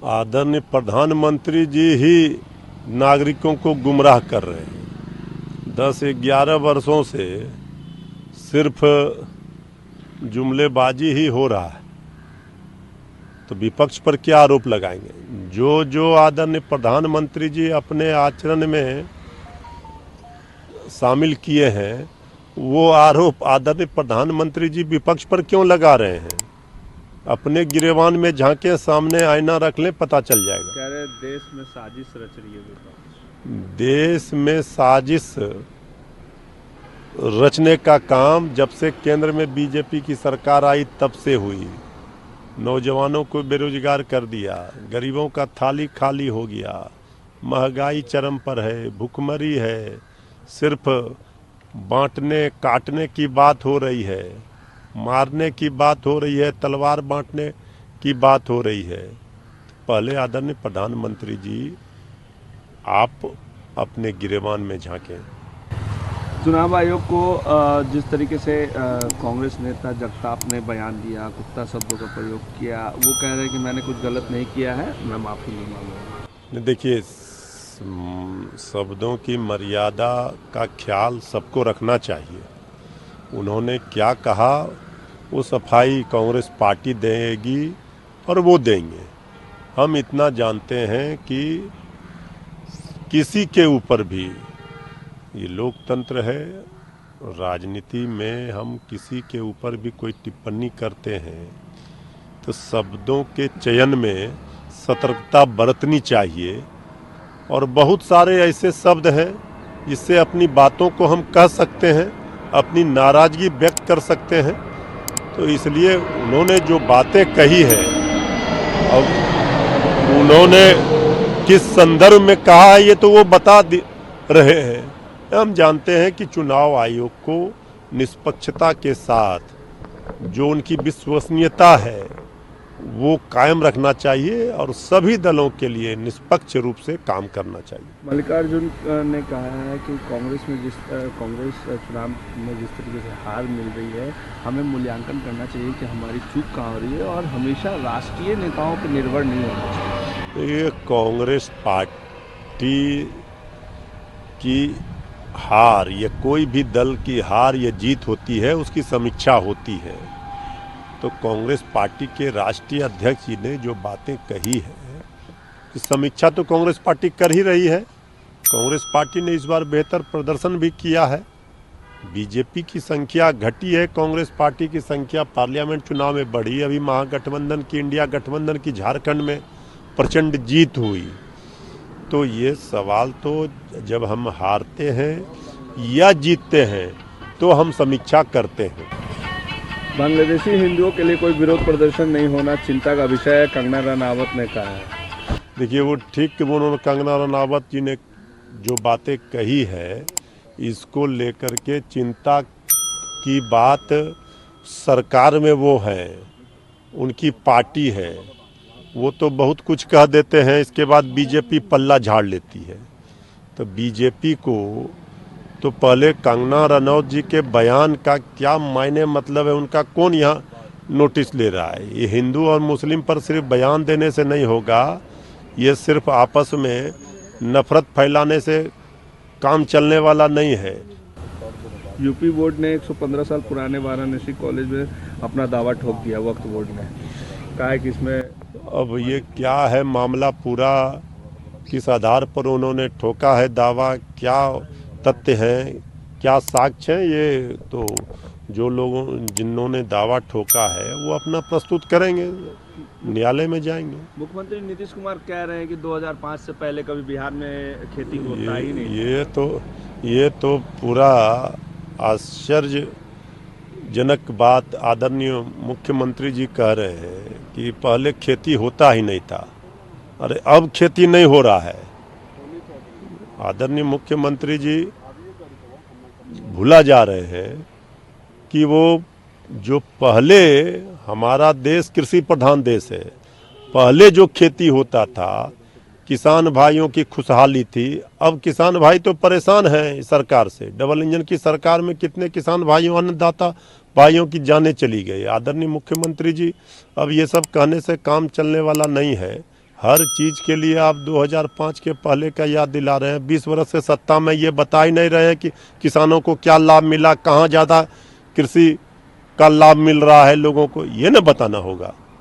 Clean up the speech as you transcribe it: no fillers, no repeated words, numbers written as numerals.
आदरणीय प्रधानमंत्री जी ही नागरिकों को गुमराह कर रहे हैं। 10-11 वर्षों से सिर्फ जुमलेबाजी ही हो रहा है, तो विपक्ष पर क्या आरोप लगाएंगे? जो जो आदरणीय प्रधानमंत्री जी अपने आचरण में शामिल किए हैं, वो आरोप आदरणीय प्रधानमंत्री जी विपक्ष पर क्यों लगा रहे हैं? अपने गिरेबान में झांके, सामने आईना रख लें, पता चल जाएगा। कह रहे देश में साजिश रच रही है विपक्ष। देश में साजिश रचने का काम जब से केंद्र में बीजेपी की सरकार आई तब से हुई। नौजवानों को बेरोजगार कर दिया, गरीबों का थाली खाली हो गया, महंगाई चरम पर है, भुखमरी है, सिर्फ बांटने काटने की बात हो रही है, मारने की बात हो रही है, तलवार बांटने की बात हो रही है। पहले आदरणीय प्रधानमंत्री जी आप अपने गिरेबान में झांकें। चुनाव आयोग को जिस तरीके से कांग्रेस नेता जगताप ने बयान दिया, कुत्ता शब्दों का प्रयोग किया, वो कह रहे हैं कि मैंने कुछ गलत नहीं किया है, मैं माफ़ी नहीं मांगूंगा। देखिए, शब्दों की मर्यादा का ख्याल सबको रखना चाहिए। उन्होंने क्या कहा वो सफाई कांग्रेस पार्टी देगी और वो देंगे। हम इतना जानते हैं कि किसी के ऊपर भी, ये लोकतंत्र है, राजनीति में हम किसी के ऊपर भी कोई टिप्पणी करते हैं तो शब्दों के चयन में सतर्कता बरतनी चाहिए। और बहुत सारे ऐसे शब्द हैं जिससे अपनी बातों को हम कह सकते हैं, अपनी नाराज़गी व्यक्त कर सकते हैं। तो इसलिए उन्होंने जो बातें कही है, अब उन्होंने किस संदर्भ में कहा है ये तो वो बता रहे हैं। हम जानते हैं कि चुनाव आयोग को निष्पक्षता के साथ जो उनकी विश्वसनीयता है वो कायम रखना चाहिए और सभी दलों के लिए निष्पक्ष रूप से काम करना चाहिए। मल्लिकार्जुन ने कहा है कि कांग्रेस चुनाव में जिस तरीके से हार मिल रही है, हमें मूल्यांकन करना चाहिए कि हमारी चूक कहाँ हो रही है और हमेशा राष्ट्रीय नेताओं पर निर्भर नहीं होना चाहिए। ये कांग्रेस पार्टी की हार या कोई भी दल की हार या जीत होती है, उसकी समीक्षा होती है। तो कांग्रेस पार्टी के राष्ट्रीय अध्यक्ष जी ने जो बातें कही है, कि समीक्षा तो कांग्रेस पार्टी कर ही रही है। कांग्रेस पार्टी ने इस बार बेहतर प्रदर्शन भी किया है। बीजेपी की संख्या घटी है, कांग्रेस पार्टी की संख्या पार्लियामेंट चुनाव में बढ़ी। अभी महागठबंधन की, इंडिया गठबंधन की झारखंड में प्रचंड जीत हुई। तो ये सवाल तो जब हम हारते हैं या जीतते हैं तो हम समीक्षा करते हैं। बांग्लादेशी हिंदुओं के लिए कोई विरोध प्रदर्शन नहीं होना चिंता का विषय है, कंगना रनावत ने कहा है। देखिए, वो ठीक कि उन्होंने, कंगना रनावत जी ने जो बातें कही है, इसको लेकर के चिंता की बात सरकार में वो है, उनकी पार्टी है, वो तो बहुत कुछ कह देते हैं, इसके बाद बीजेपी पल्ला झाड़ लेती है। तो बीजेपी को तो पहले कंगना रनौत जी के बयान का क्या मायने मतलब है, उनका कौन यहाँ नोटिस ले रहा है? ये हिंदू और मुस्लिम पर सिर्फ बयान देने से नहीं होगा, ये सिर्फ आपस में नफरत फैलाने से काम चलने वाला नहीं है। यूपी बोर्ड ने 115 साल पुराने वाराणसी कॉलेज में अपना दावा ठोक दिया। वक्त बोर्ड ने कहा है कि इसमें अब ये क्या है मामला पूरा, किस आधार पर उन्होंने ठोका है दावा, क्या तथ्य हैं, क्या साक्ष्य हैं, ये तो जो लोगों जिन्होंने दावा ठोका है वो अपना प्रस्तुत करेंगे, न्यायालय में जाएंगे। मुख्यमंत्री नीतीश कुमार कह रहे हैं कि 2005 से पहले कभी बिहार में खेती होता ही नहीं। ये तो पूरा आश्चर्यजनक बात आदरणीय मुख्यमंत्री जी कह रहे हैं कि पहले खेती होता ही नहीं था। अरे अब खेती नहीं हो रहा है। आदरणीय मुख्यमंत्री जी भूला जा रहे हैं कि वो जो पहले, हमारा देश कृषि प्रधान देश है, पहले जो खेती होता था, किसान भाइयों की खुशहाली थी। अब किसान भाई तो परेशान हैं सरकार से। डबल इंजन की सरकार में कितने किसान भाइयों, अन्नदाता भाइयों की जानें चली गई। आदरणीय मुख्यमंत्री जी, अब ये सब कहने से काम चलने वाला नहीं है। हर चीज़ के लिए आप 2005 के पहले का याद दिला रहे हैं। 20 वर्ष से सत्ता में ये बता ही नहीं रहे हैं कि किसानों को क्या लाभ मिला, कहाँ ज़्यादा कृषि का लाभ मिल रहा है लोगों को, ये न बताना होगा।